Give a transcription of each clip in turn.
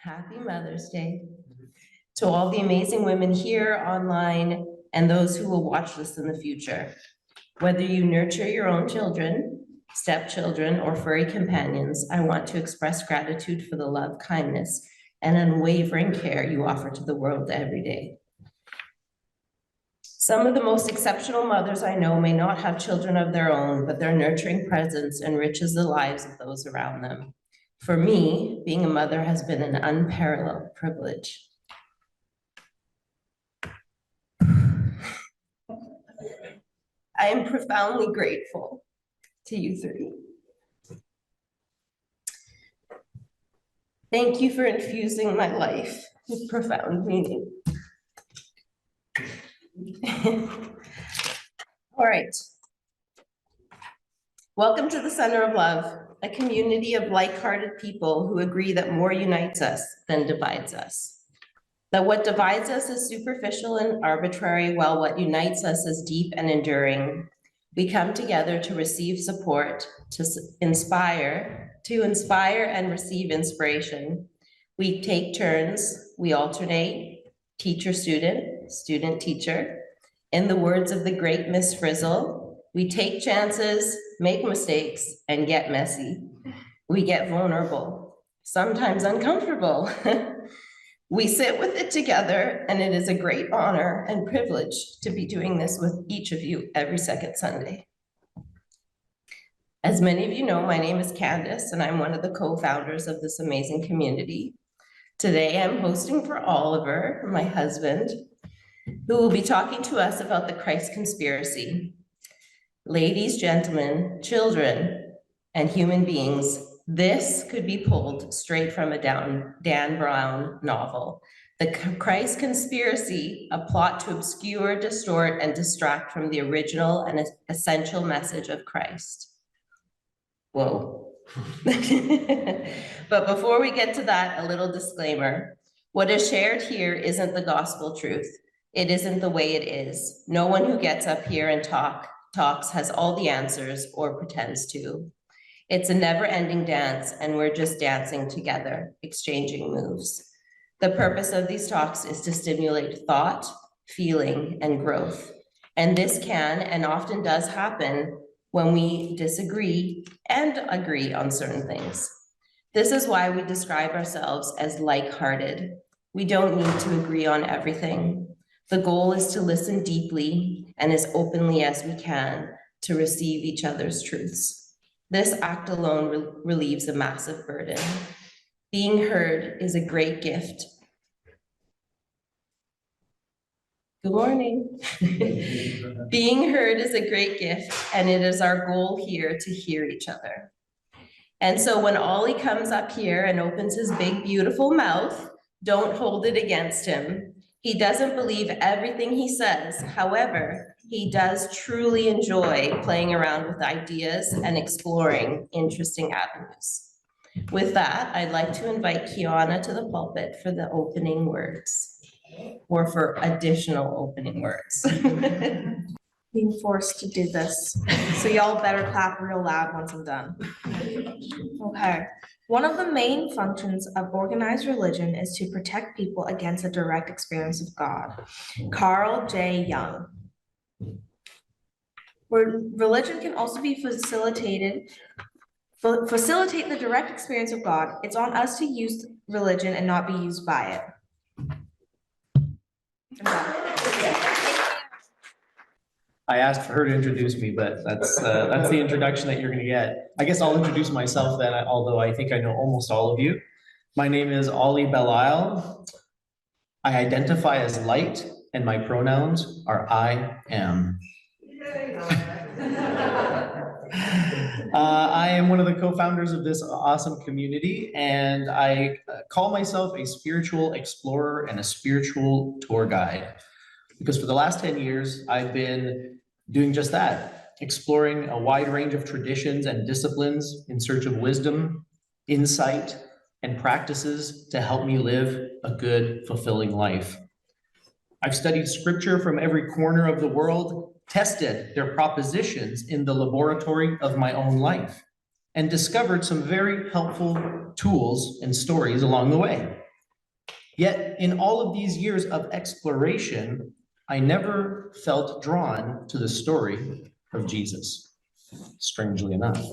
Happy Mother's Day to all the amazing women here, online, and those who will watch this in the future. Whether you nurture your own children, stepchildren, or furry companions, I want to express gratitude for the love, kindness, and unwavering care you offer to the world every day. Some of the most exceptional mothers I know may not have children of their own, but their nurturing presence enriches the lives of those around them. For me, being a mother has been an unparalleled privilege. I am profoundly grateful to you three. Thank you for infusing my life with profound meaning. All right. Welcome to the Center of Love, a community of like-hearted people who agree that more unites us than divides us. That what divides us is superficial and arbitrary, while what unites us is deep and enduring. We come together to receive support, to inspire and receive inspiration. We take turns, we alternate, teacher-student, student-teacher. In the words of the great Miss Frizzle, we take chances, make mistakes, and get messy. We get vulnerable, sometimes uncomfortable. We sit with it together, and it is a great honor and privilege to be doing this with each of you every second Sunday. As many of you know, my name is Candace, and I'm one of the co-founders of this amazing community. Today, I'm hosting for Oliver, my husband, who will be talking to us about the Christ conspiracy. Ladies, gentlemen, children, and human beings, this could be pulled straight from a Dan Brown novel. The Christ Conspiracy, a plot to obscure, distort, and distract from the original and essential message of Christ. Whoa. But before we get to that, a little disclaimer. What is shared here isn't the gospel truth. It isn't the way it is. No one who gets up here and talks has all the answers or pretends to. It's a never-ending dance, and we're just dancing together, exchanging moves. The purpose of these talks is to stimulate thought, feeling, and growth. And this can and often does happen when we disagree and agree on certain things. This is why we describe ourselves as like-hearted. We don't need to agree on everything. The goal is to listen deeply and as openly as we can to receive each other's truths. This act alone relieves a massive burden. Being heard is a great gift. Good morning. Being heard is a great gift, and it is our goal here to hear each other. And so when Ollie comes up here and opens his big, beautiful mouth, don't hold it against him. He doesn't believe everything he says. However, he does truly enjoy playing around with ideas and exploring interesting avenues. With that, I'd like to invite Kiana to the pulpit for the opening words, or for additional opening words. Being forced to do this, so y'all better clap real loud once I'm done. Okay. One of the main functions of organized religion is to protect people against a direct experience of God. Carl J. Jung. Where religion can also be facilitate the direct experience of God, it's on us to use religion and not be used by it. I asked for her to introduce me, but that's the introduction that you're going to get. I guess I'll introduce myself then, although I think I know almost all of you. My name is Ollie Belisle. I identify as light, and my pronouns are I am. I am one of the co-founders of this awesome community, and I call myself a spiritual explorer and a spiritual tour guide. Because for the last 10 years, I've been doing just that, exploring a wide range of traditions and disciplines in search of wisdom, insight, and practices to help me live a good, fulfilling life. I've studied scripture from every corner of the world, tested their propositions in the laboratory of my own life, and discovered some very helpful tools and stories along the way. Yet in all of these years of exploration, I never felt drawn to the story of Jesus, strangely enough.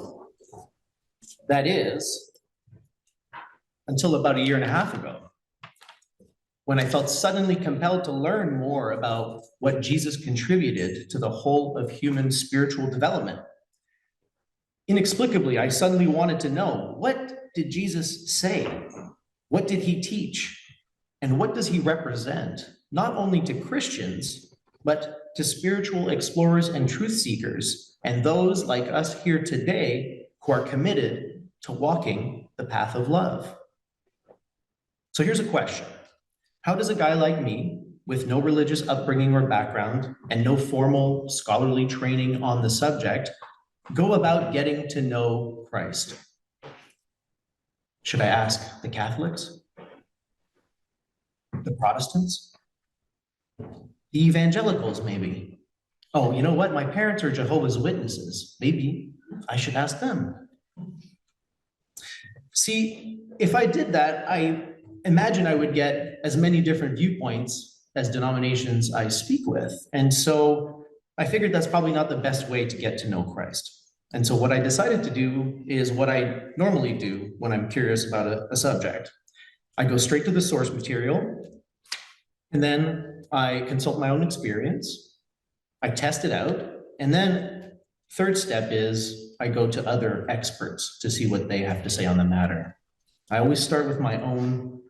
That is, until about a year and a half ago, when I felt suddenly compelled to learn more about what Jesus contributed to the whole of human spiritual development. Inexplicably, I suddenly wanted to know, what did Jesus say? What did he teach? And what does he represent, not only to Christians, but to spiritual explorers and truth seekers, and those like us here today who are committed to walking the path of love? So here's a question. How does a guy like me, with no religious upbringing or background and no formal scholarly training on the subject, go about getting to know Christ? Should I ask the Catholics? The Protestants? The evangelicals, maybe? Oh, you know what? My parents are Jehovah's Witnesses. Maybe I should ask them. See, if I did that, I imagine I would get as many different viewpoints as denominations I speak with. And so I figured that's probably not the best way to get to know Christ. And so what I decided to do is what I normally do when I'm curious about a subject. I go straight to the source material, and then I consult my own experience, I test it out, and then third step is I go to other experts to see what they have to say on the matter. I always start with my own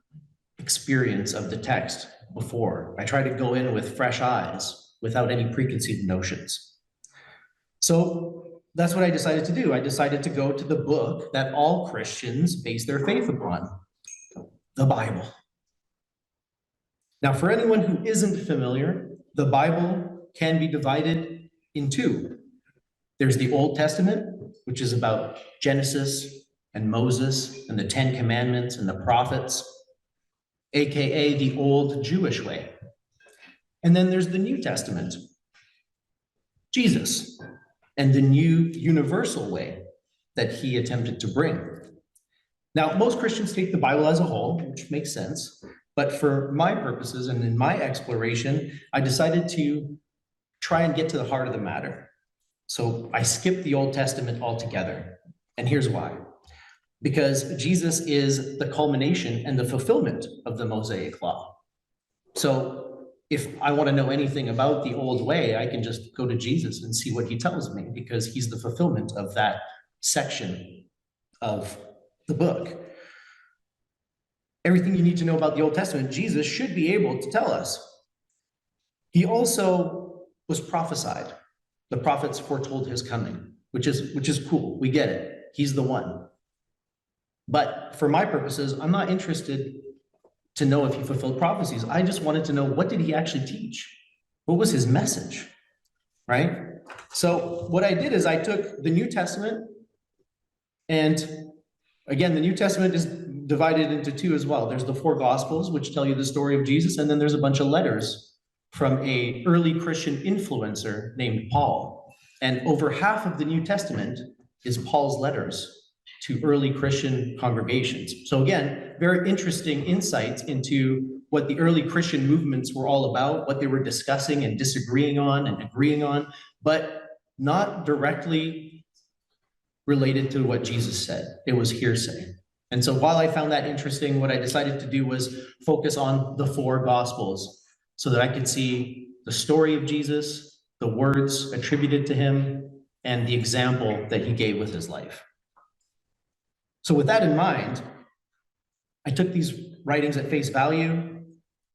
experience of the text before. I try to go in with fresh eyes without any preconceived notions. So that's what I decided to do. I decided to go to the book that all Christians base their faith upon, the Bible. Now, for anyone who isn't familiar, the Bible can be divided in two. There's the Old Testament, which is about Genesis and Moses and the Ten Commandments and the prophets, AKA the old Jewish way. And then there's the New Testament, Jesus, and the new universal way that he attempted to bring. Now, most Christians take the Bible as a whole, which makes sense, but for my purposes and in my exploration, I decided to try and get to the heart of the matter. So I skipped the Old Testament altogether. And here's why. Because Jesus is the culmination and the fulfillment of the Mosaic law. So if I want to know anything about the old way, I can just go to Jesus and see what he tells me, because he's the fulfillment of that section of the book. Everything you need to know about the Old Testament, Jesus should be able to tell us. He also was prophesied. The prophets foretold his coming, which is cool. We get it. He's the one. But for my purposes, I'm not interested to know if he fulfilled prophecies. I just wanted to know, what did he actually teach? What was his message, right? So what I did is I took the New Testament, and again, the New Testament is divided into two as well. There's the four Gospels, which tell you the story of Jesus, and then there's a bunch of letters from an early Christian influencer named Paul. And over half of the New Testament is Paul's letters to early Christian congregations. So again, very interesting insights into what the early Christian movements were all about, what they were discussing and disagreeing on and agreeing on, but not directly related to what Jesus said. It was hearsay. And so while I found that interesting, what I decided to do was focus on the four Gospels so that I could see the story of Jesus, the words attributed to him, and the example that he gave with his life. So with that in mind, I took these writings at face value.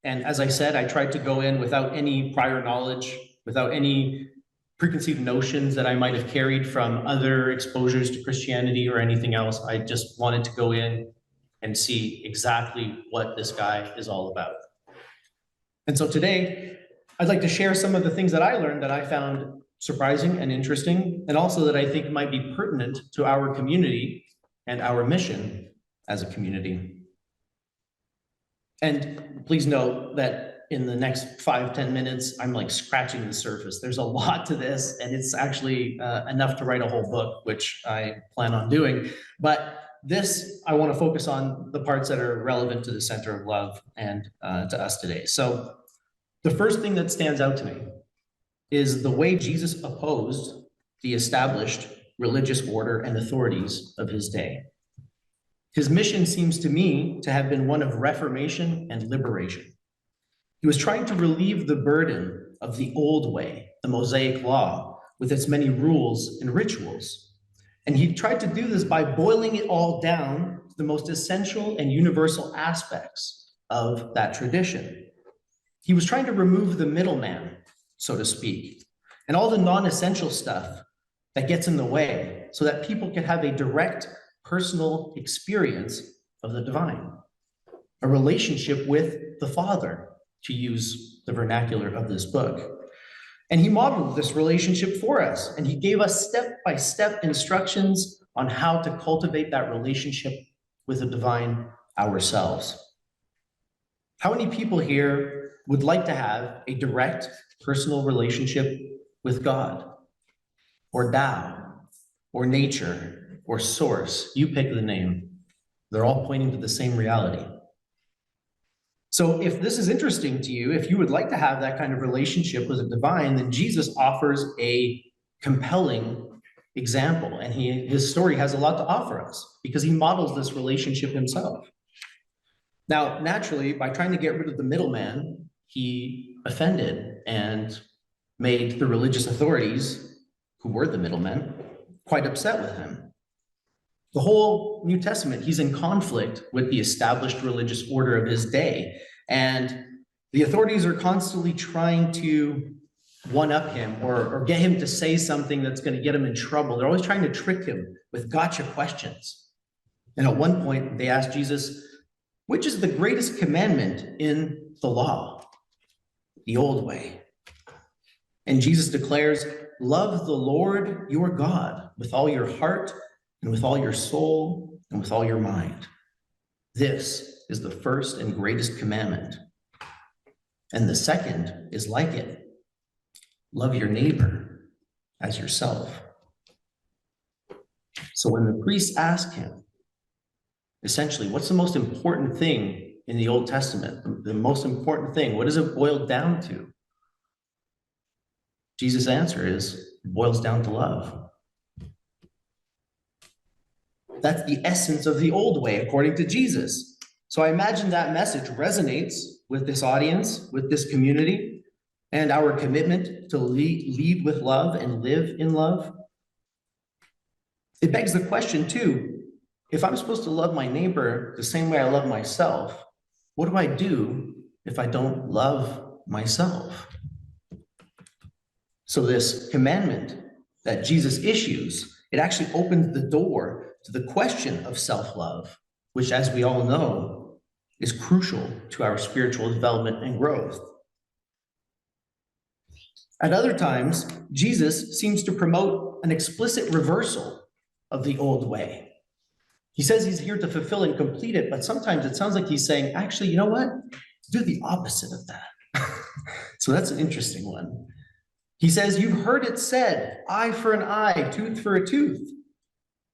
And as I said, I tried to go in without any prior knowledge, without any preconceived notions that I might have carried from other exposures to Christianity or anything else. I just wanted to go in and see exactly what this guy is all about. And so today, I'd like to share some of the things that I learned that I found surprising and interesting, and also that I think might be pertinent to our community and our mission as a community. And please note that in the next 5-10 minutes, I'm like scratching the surface. There's a lot to this, and it's actually enough to write a whole book, which I plan on doing. But this, I want to focus on the parts that are relevant to the center of love and to us today. So the first thing that stands out to me is the way Jesus opposed the established religious order and authorities of his day. His mission seems to me to have been one of reformation and liberation. He was trying to relieve the burden of the old way, the Mosaic law, with its many rules and rituals. And he tried to do this by boiling it all down to the most essential and universal aspects of that tradition. He was trying to remove the middleman, so to speak, and all the non-essential stuff that gets in the way so that people can have a direct personal experience of the divine, a relationship with the Father, to use the vernacular of this book. And he modeled this relationship for us, and he gave us step-by-step instructions on how to cultivate that relationship with the divine ourselves. How many people here would like to have a direct personal relationship with God, or Tao, or nature, or source? You pick the name. They're all pointing to the same reality. So if this is interesting to you, if you would like to have that kind of relationship with the divine, then Jesus offers a compelling example, and his story has a lot to offer us because he models this relationship himself. Now, naturally, by trying to get rid of the middleman, he offended and made the religious authorities, who were the middlemen, quite upset with him. The whole New Testament, he's in conflict with the established religious order of his day. And the authorities are constantly trying to one-up him or get him to say something that's going to get him in trouble. They're always trying to trick him with gotcha questions. And at one point, they asked Jesus, which is the greatest commandment in the law? The old way. And Jesus declares, love the Lord your God with all your heart, and with all your soul, and with all your mind. This is the first and greatest commandment. And the second is like it. Love your neighbor as yourself. So when the priests ask him, essentially, what's the most important thing in the Old Testament? The most important thing, what does it boil down to? Jesus' answer is, it boils down to love. That's the essence of the old way, according to Jesus. So I imagine that message resonates with this audience, with this community, and our commitment to lead with love and live in love. It begs the question, too, if I'm supposed to love my neighbor the same way I love myself, what do I do if I don't love myself? So this commandment that Jesus issues, it actually opens the door to the question of self-love, which, as we all know, is crucial to our spiritual development and growth. At other times, Jesus seems to promote an explicit reversal of the old way. He says he's here to fulfill and complete it, but sometimes it sounds like he's saying, actually, you know what? Do the opposite of that. So that's an interesting one. He says, you've heard it said, eye for an eye, tooth for a tooth.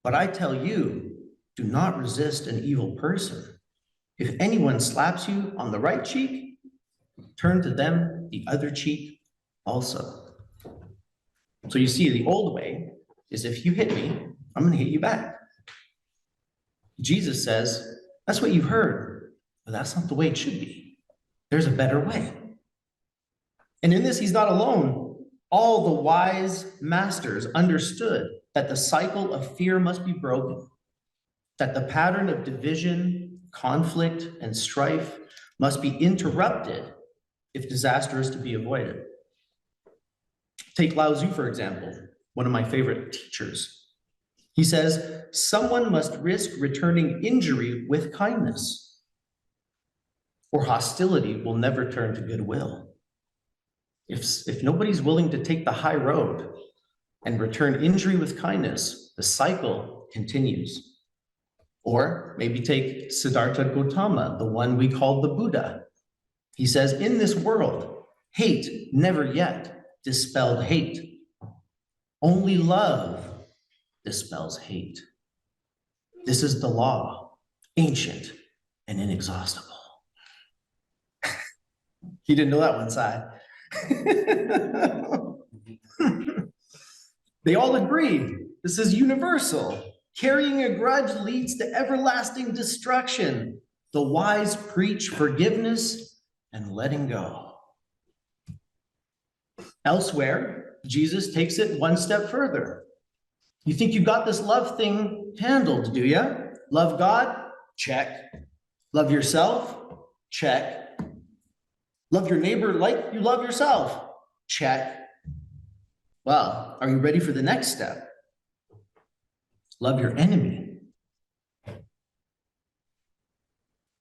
But I tell you, do not resist an evil person. If anyone slaps you on the right cheek, turn to them the other cheek also. So you see, the old way is if you hit me, I'm going to hit you back. Jesus says, that's what you've heard, but that's not the way it should be. There's a better way. And in this, he's not alone. All the wise masters understood that the cycle of fear must be broken, that the pattern of division, conflict, and strife must be interrupted if disaster is to be avoided. Take Lao Tzu, for example, one of my favorite teachers. He says, someone must risk returning injury with kindness, or hostility will never turn to goodwill. If nobody's willing to take the high road and return injury with kindness, the cycle continues. Or maybe take Siddhartha Gautama, the one we call the Buddha. He says, in this world, hate never yet dispelled hate. Only love dispels hate. This is the law, ancient and inexhaustible. You didn't know that one, side. They all agree. This is universal. Carrying a grudge leads to everlasting destruction. The wise preach forgiveness and letting go. Elsewhere, Jesus takes it one step further. You think you got this love thing handled, do you? Love God? Check. Love yourself? Check. Love your neighbor like you love yourself? Check. Well, are you ready for the next step? Love your enemy.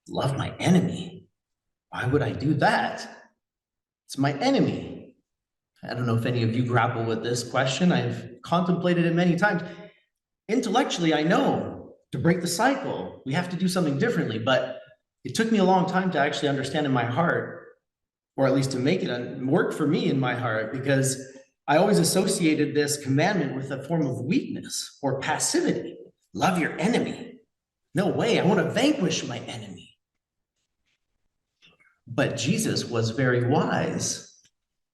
Love my enemy. Why would I do that? It's my enemy. I don't know if any of you grapple with this question. I've contemplated it many times. Intellectually, I know to break the cycle, we have to do something differently, but it took me a long time to actually understand in my heart, or at least to make it work for me in my heart, because I always associated this commandment with a form of weakness or passivity. Love your enemy. No way, I want to vanquish my enemy. But Jesus was very wise,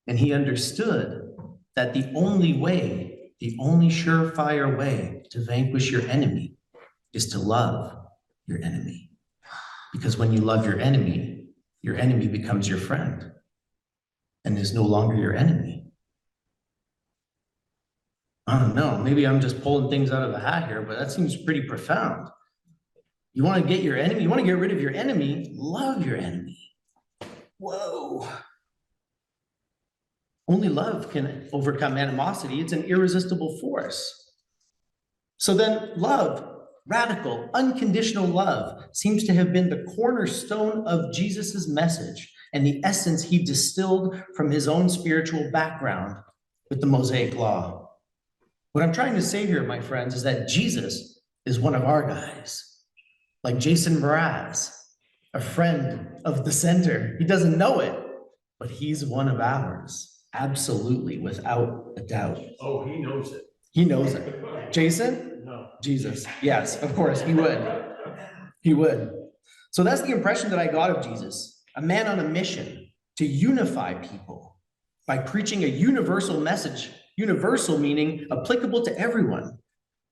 and he understood that the only way, the only surefire way to vanquish your enemy is to love your enemy. Because when you love your enemy becomes your friend and is no longer your enemy. I don't know, maybe I'm just pulling things out of a hat here, but that seems pretty profound. You want to get your enemy, you want to get rid of your enemy, love your enemy. Whoa. Only love can overcome animosity. It's an irresistible force. So then love, radical, unconditional love, seems to have been the cornerstone of Jesus's message and the essence he distilled from his own spiritual background with the Mosaic Law. What I'm trying to say here, my friends, is that Jesus is one of our guys, like Jason Mraz, a friend of the center. He doesn't know it, but he's one of ours, absolutely, without a doubt. Oh, he knows it. He knows it. Jason? No. Jesus. Yes, of course, he would. He would. So that's the impression that I got of Jesus, a man on a mission to unify people by preaching a universal message. Universal meaning applicable to everyone.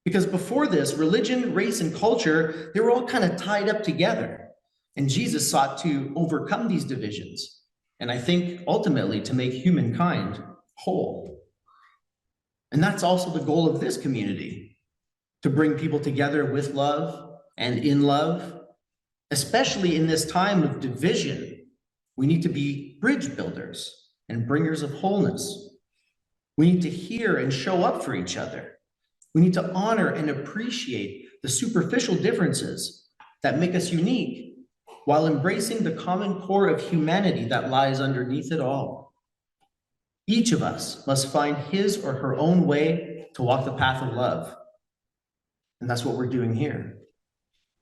Because before this, religion, race, and culture, they were all kind of tied up together. And Jesus sought to overcome these divisions. And I think ultimately to make humankind whole. And that's also the goal of this community, to bring people together with love and in love. Especially in this time of division, we need to be bridge builders and bringers of wholeness. We need to hear and show up for each other. We need to honor and appreciate the superficial differences that make us unique while embracing the common core of humanity that lies underneath it all. Each of us must find his or her own way to walk the path of love. And that's what we're doing here.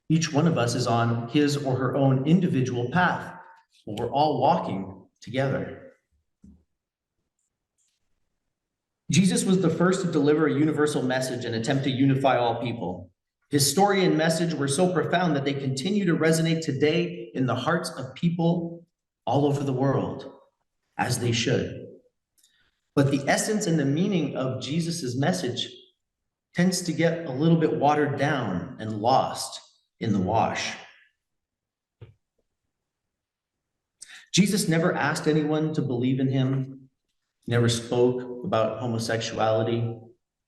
Each one of us is on his or her own individual path, but we're all walking together. Jesus was the first to deliver a universal message and attempt to unify all people. His story and message were so profound that they continue to resonate today in the hearts of people all over the world, as they should. But the essence and the meaning of Jesus's message tends to get a little bit watered down and lost in the wash. Jesus never asked anyone to believe in him. He never spoke about homosexuality.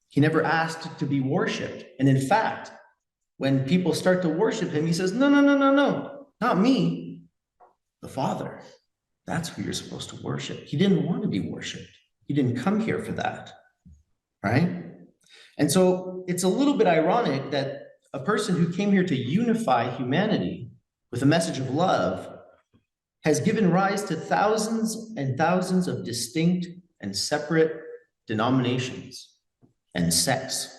He never asked to be worshiped. And in fact, when people start to worship him, he says, no, not me, the Father. That's who you're supposed to worship. He didn't want to be worshiped. He didn't come here for that, right? And so it's a little bit ironic that a person who came here to unify humanity with a message of love has given rise to thousands and thousands of distinct and separate denominations and sects,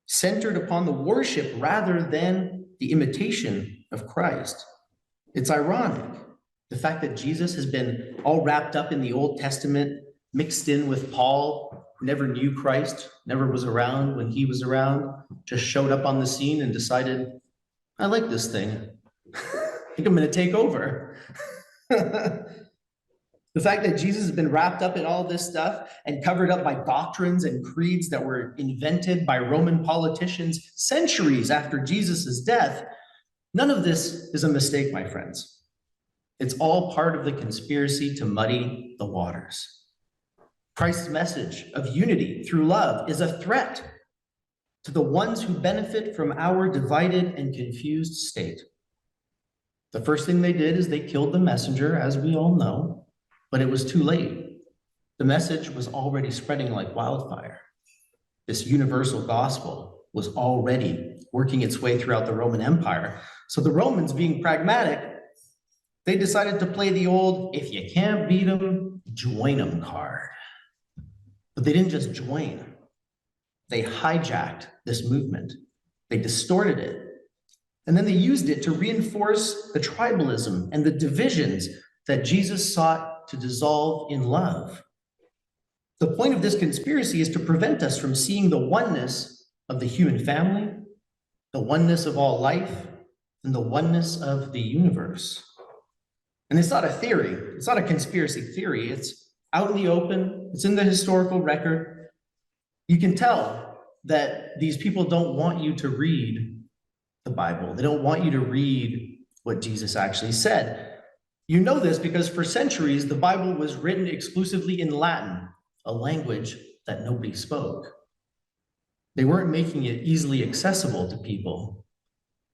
centered upon the worship rather than the imitation of Christ. It's ironic, the fact that Jesus has been all wrapped up in the Old Testament mixed in with Paul, who never knew Christ, never was around when he was around, just showed up on the scene and decided, I like this thing. I think I'm going to take over. The fact that Jesus has been wrapped up in all this stuff and covered up by doctrines and creeds that were invented by Roman politicians centuries after Jesus' death, none of this is a mistake, my friends. It's all part of the conspiracy to muddy the waters. Christ's message of unity through love is a threat to the ones who benefit from our divided and confused state. The first thing they did is they killed the messenger, as we all know, but it was too late. The message was already spreading like wildfire. This universal gospel was already working its way throughout the Roman Empire. So the Romans, being pragmatic, they decided to play the old, if you can't beat them, join them card. But they didn't just join. They hijacked this movement. They distorted it. And then they used it to reinforce the tribalism and the divisions that Jesus sought to dissolve in love. The point of this conspiracy is to prevent us from seeing the oneness of the human family, the oneness of all life, and the oneness of the universe. And it's not a theory. It's not a conspiracy theory. It's out in the open. It's in the historical record. You can tell that these people don't want you to read the Bible. They don't want you to read what Jesus actually said. You know this because for centuries, the Bible was written exclusively in Latin, a language that nobody spoke. They weren't making it easily accessible to people.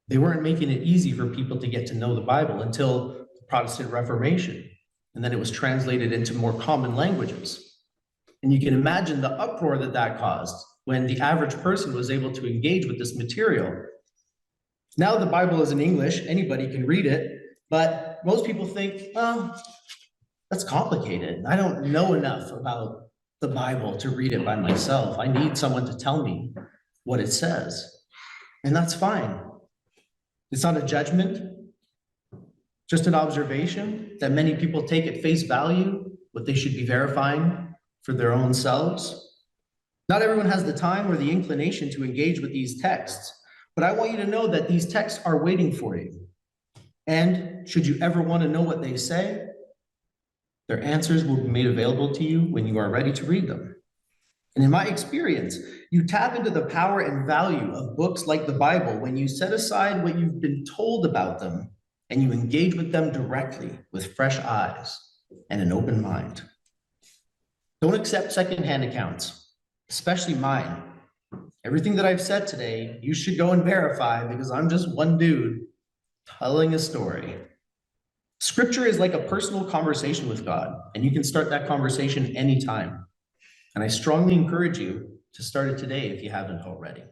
They weren't making it easy for people to get to know the Bible until the Protestant Reformation. And then it was translated into more common languages. And you can imagine the uproar that that caused when the average person was able to engage with this material. Now the Bible is in English, anybody can read it, but most people think, well, that's complicated. I don't know enough about the Bible to read it by myself. I need someone to tell me what it says. And that's fine. It's not a judgment, just an observation that many people take at face value, what they should be verifying for their own selves. Not everyone has the time or the inclination to engage with these texts, but I want you to know that these texts are waiting for you. And should you ever want to know what they say, their answers will be made available to you when you are ready to read them. And in my experience, you tap into the power and value of books like the Bible when you set aside what you've been told about them and you engage with them directly with fresh eyes and an open mind. Don't accept secondhand accounts, especially mine. Everything that I've said today, you should go and verify because I'm just one dude telling a story. Scripture is like a personal conversation with God, and you can start that conversation anytime. And I strongly encourage you to start it today if you haven't already.